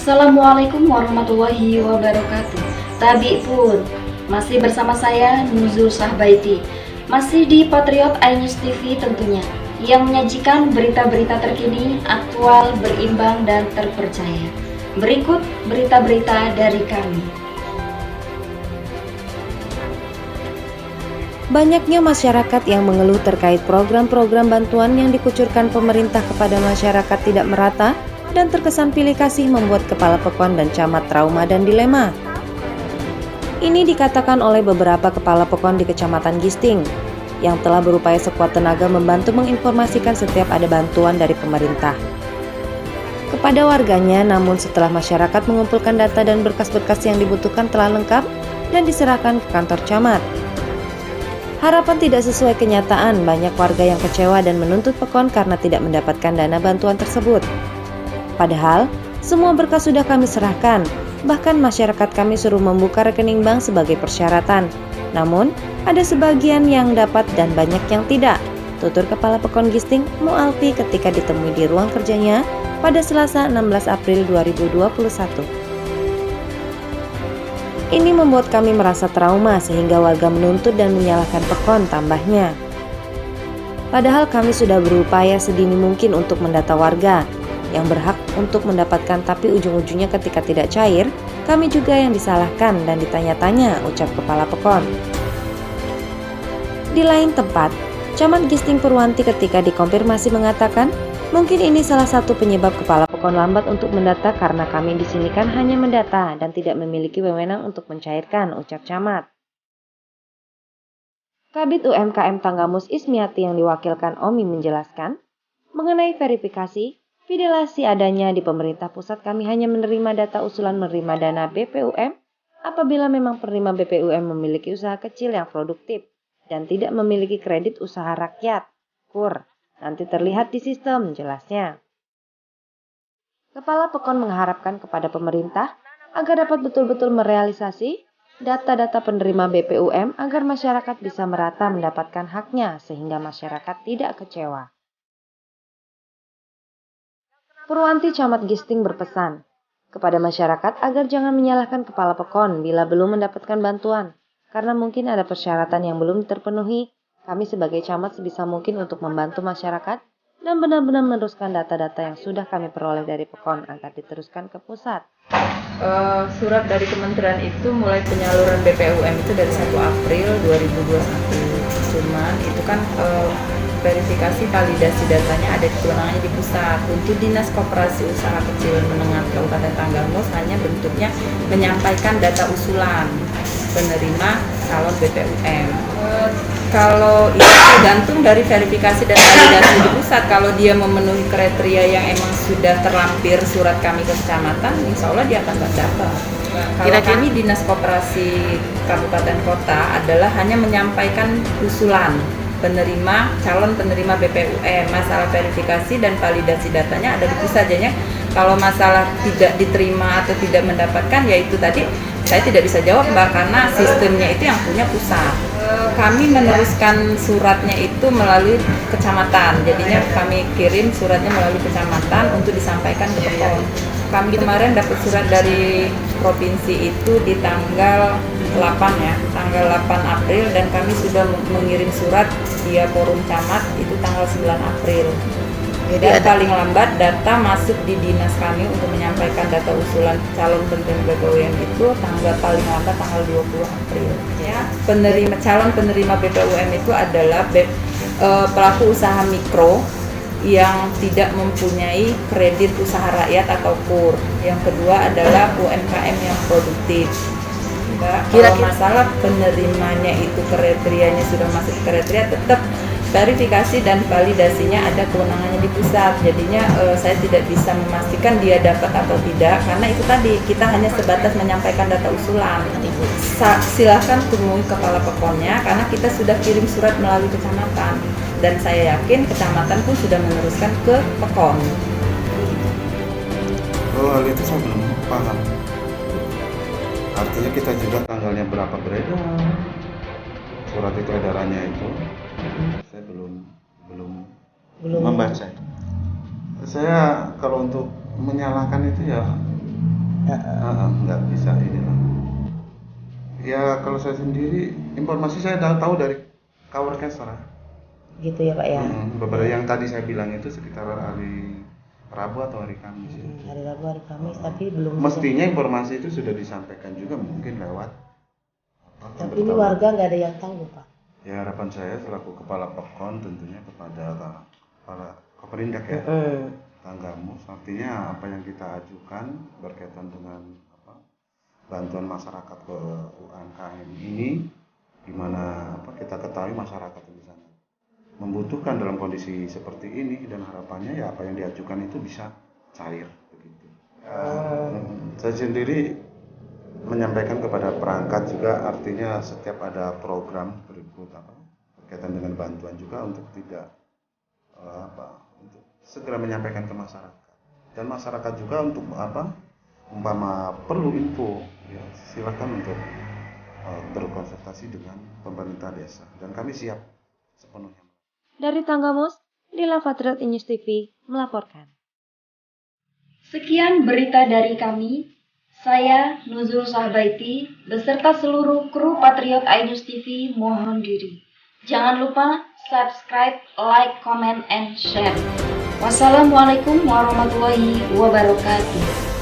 Assalamualaikum warahmatullahi wabarakatuh. Tabi pun masih bersama saya Nuzul Sahbaiti, masih di Patriot iNews TV tentunya, yang menyajikan berita-berita terkini, aktual, berimbang dan terpercaya. Berikut berita-berita dari kami. Banyaknya masyarakat yang mengeluh terkait program-program bantuan yang dikucurkan pemerintah kepada masyarakat tidak merata dan terkesan pilih kasih membuat kepala pekon dan camat trauma dan dilema. Ini dikatakan oleh beberapa kepala pekon di Kecamatan Gisting yang telah berupaya sekuat tenaga membantu menginformasikan setiap ada bantuan dari pemerintah kepada warganya, namun setelah masyarakat mengumpulkan data dan berkas-berkas yang dibutuhkan telah lengkap dan diserahkan ke kantor camat. Harapan tidak sesuai kenyataan, banyak warga yang kecewa dan menuntut pekon karena tidak mendapatkan dana bantuan tersebut. Padahal, semua berkas sudah kami serahkan, bahkan masyarakat kami suruh membuka rekening bank sebagai persyaratan. Namun, ada sebagian yang dapat dan banyak yang tidak, tutur Kepala Pekon Gisting Mualfi ketika ditemui di ruang kerjanya pada Selasa 16 April 2021. Ini membuat kami merasa trauma sehingga warga menuntut dan menyalahkan pekon, tambahnya. Padahal kami sudah berupaya sedini mungkin untuk mendata warga yang berhak untuk mendapatkan, tapi ujung-ujungnya ketika tidak cair, kami juga yang disalahkan dan ditanya-tanya, ucap Kepala Pekon. Di lain tempat, Camat Gisting Purwanti ketika dikonfirmasi mengatakan, mungkin ini salah satu penyebab Kepala Pekon lambat untuk mendata karena kami di sini kan hanya mendata dan tidak memiliki wewenang untuk mencairkan, ucap Camat. Kabid UMKM Tanggamus Ismiati yang diwakilkan Omi menjelaskan, mengenai verifikasi, validasi adanya di pemerintah pusat, kami hanya menerima data usulan menerima dana BPUM apabila memang penerima BPUM memiliki usaha kecil yang produktif dan tidak memiliki kredit usaha rakyat, KUR. Nanti terlihat di sistem, jelasnya. Kepala Pekon mengharapkan kepada pemerintah agar dapat betul-betul merealisasi data-data penerima BPUM agar masyarakat bisa merata mendapatkan haknya sehingga masyarakat tidak kecewa. Purwanti Camat Gisting berpesan kepada masyarakat agar jangan menyalahkan Kepala Pekon bila belum mendapatkan bantuan, karena mungkin ada persyaratan yang belum terpenuhi. Kami sebagai camat sebisa mungkin untuk membantu masyarakat dan benar-benar meneruskan data-data yang sudah kami peroleh dari Pekon agar diteruskan ke pusat. Surat dari kementerian itu mulai penyaluran BPUM itu dari 1 April 2021. Cuman itu kan verifikasi validasi datanya ada di kewenangannya di pusat. Untuk Dinas Koperasi Usaha Kecil Menengah Kabupaten Tanggamus hanya bentuknya menyampaikan data usulan penerima calon BPUM. Kalau itu tergantung dari verifikasi dan validasi di pusat. Kalau dia memenuhi kriteria yang emang sudah terlampir surat kami ke kecamatan, insya Allah dia akan terdaftar. Kalau kami Dinas Koperasi Kabupaten Kota adalah hanya menyampaikan usulan calon penerima BPUM. Masalah verifikasi dan validasi datanya ada di pusat. Jadinya kalau masalah tidak diterima atau tidak mendapatkan, yaitu tadi saya tidak bisa jawab Mbak, karena sistemnya itu yang punya pusat. Kami meneruskan suratnya itu melalui kecamatan, jadinya kami kirim suratnya melalui kecamatan untuk disampaikan ke Pekon. Kami kemarin dapat surat dari provinsi itu di tanggal 8 ya, tanggal 8 April, dan kami sudah mengirim surat via forum camat itu tanggal 9 April. Jadi paling lambat data masuk di dinas kami untuk menyampaikan data usulan calon penerima BPUM itu paling lambat tanggal 20 April. Ya, calon penerima BPUM itu adalah pelaku usaha mikro yang tidak mempunyai kredit usaha rakyat atau KUR. Yang kedua adalah UMKM yang produktif. Kalau masalah penerimanya itu kriterianya sudah masuk kriteria, tetap verifikasi dan validasinya ada kewenangannya di pusat. Jadinya saya tidak bisa memastikan dia dapat atau tidak, karena itu tadi kita hanya sebatas menyampaikan data usulan. Silahkan temui Kepala Pekonnya karena kita sudah kirim surat melalui kecamatan, dan saya yakin kecamatan pun sudah meneruskan ke Pekon. Hal itu saya belum paham. Artinya kita juga tanggalnya berapa beredar, surat itu edarannya itu saya belum membaca. Saya kalau untuk menyalahkan itu ya nggak bisa ini lah. Ya kalau saya sendiri informasi saya tahu dari Kaworkestra. Gitu ya Pak ya. Beberapa yang tadi saya bilang itu sekitar hari Rabu atau hari Kamis. Hari Rabu, hari Kamis, tapi belum. Mestinya informasi itu sudah disampaikan juga mungkin lewat. Tapi ini warga nggak ada yang tahu Pak. Ya harapan saya selaku kepala POKON tentunya kepada para Koperindak ya, Tanggamus, artinya apa yang kita ajukan berkaitan dengan bantuan masyarakat ke UMKM ini, di mana kita ketahui masyarakat di sana membutuhkan dalam kondisi seperti ini, dan harapannya ya apa yang diajukan itu bisa cair begitu. Saya sendiri menyampaikan kepada perangkat juga, artinya setiap ada program berikut berkaitan dengan bantuan juga untuk tidak untuk segera menyampaikan ke masyarakat, dan masyarakat juga untuk umpama perlu info ya silakan untuk berkonsultasi dengan pemerintah desa, dan kami siap sepenuhnya. Dari Tanggamus, Lila Patriot News TV melaporkan. Sekian berita dari kami. Saya Nuzul Sahbaiti beserta seluruh kru Patriot iNews TV mohon diri. Jangan lupa subscribe, like, comment, and share. Wassalamualaikum warahmatullahi wabarakatuh.